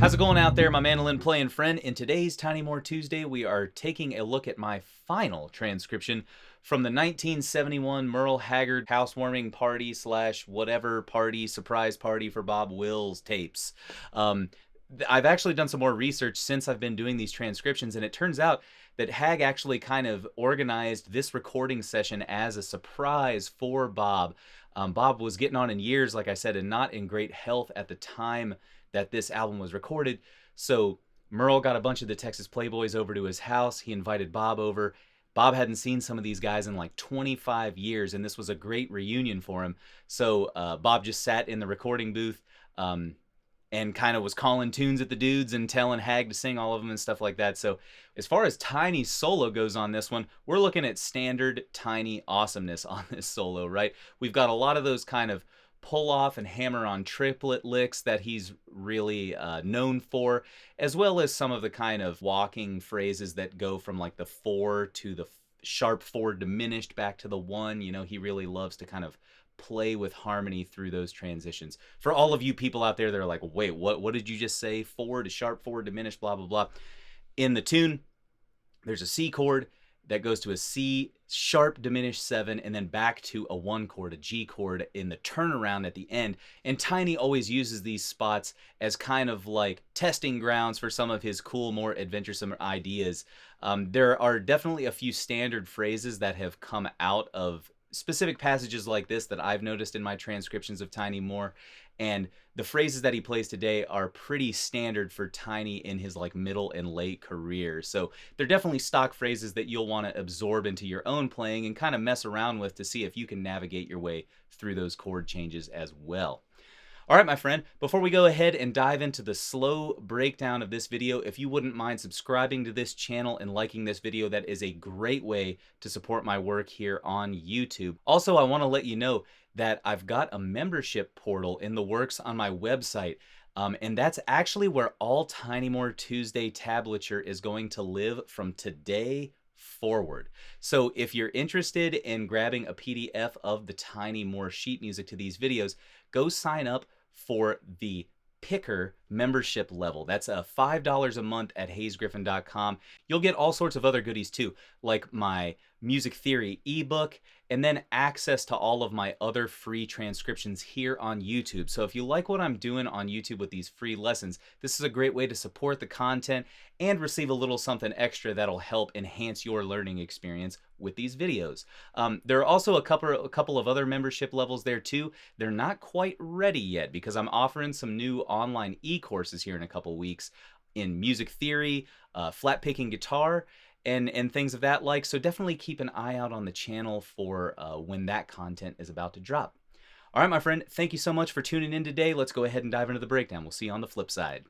How's it going out there, my mandolin playing friend? In today's Tiny More Tuesday, we are taking a look at my final transcription from the 1971 Merle Haggard housewarming party slash whatever party, surprise party for Bob Wills tapes. I've actually done some more research since I've been doing these transcriptions, and it turns out that Hag actually kind of organized this recording session as a surprise for Bob. Bob was getting on in years, like I said, and not in great health at the time that this album was recorded. So Merle got a bunch of the Texas Playboys over to his house. He invited Bob over. Bob hadn't seen some of these guys in like 25 years, and this was a great reunion for him. So Bob just sat in the recording booth and kind of was calling tunes at the dudes and telling Hag to sing all of them and stuff like that. So as far as Tiny's solo goes on this one, we're looking at standard Tiny awesomeness on this solo, right? We've got a lot of those kind of pull off and hammer on triplet licks that he's really known for, as well as some of the kind of walking phrases that go from like the 4 to the sharp 4 diminished back to the 1. You know, he really loves to kind of play with harmony through those transitions. For all of you people out there that are like, wait, what did you just say? 4 to sharp 4 diminished, blah, blah, blah. In the tune, there's a C chord that goes to a C sharp diminished 7 and then back to a 1 chord, a G chord in the turnaround at the end. And Tiny always uses these spots as kind of like testing grounds for some of his cool, more adventuresome ideas. There are definitely a few standard phrases that have come out of specific passages like this that I've noticed in my transcriptions of Tiny More, and the phrases that he plays today are pretty standard for Tiny in his like middle and late career. So they're definitely stock phrases that you'll want to absorb into your own playing and kind of mess around with to see if you can navigate your way through those chord changes as well. All right, my friend, before we go ahead and dive into the slow breakdown of this video, if you wouldn't mind subscribing to this channel and liking this video, that is a great way to support my work here on YouTube. Also, I want to let you know that I've got a membership portal in the works on my website, and that's actually where all Tiny More Tuesday tablature is going to live from today forward. So if you're interested in grabbing a PDF of the Tiny More sheet music to these videos, go sign up for the Picker membership level. That's $5 a month at hazegriffin.com. You'll get all sorts of other goodies too, like my music theory ebook, and then access to all of my other free transcriptions here on YouTube. So if you like what I'm doing on YouTube with these free lessons, this is a great way to support the content and receive a little something extra that'll help enhance your learning experience with these videos. There are also a couple of other membership levels there too. They're not quite ready yet because I'm offering some new online e-courses here in a couple weeks in music theory, flat picking guitar, and things of that like. So definitely keep an eye out on the channel for when that content is about to drop. All right, my friend, thank you so much for tuning in today. Let's go ahead and dive into the breakdown. We'll see you on the flip side.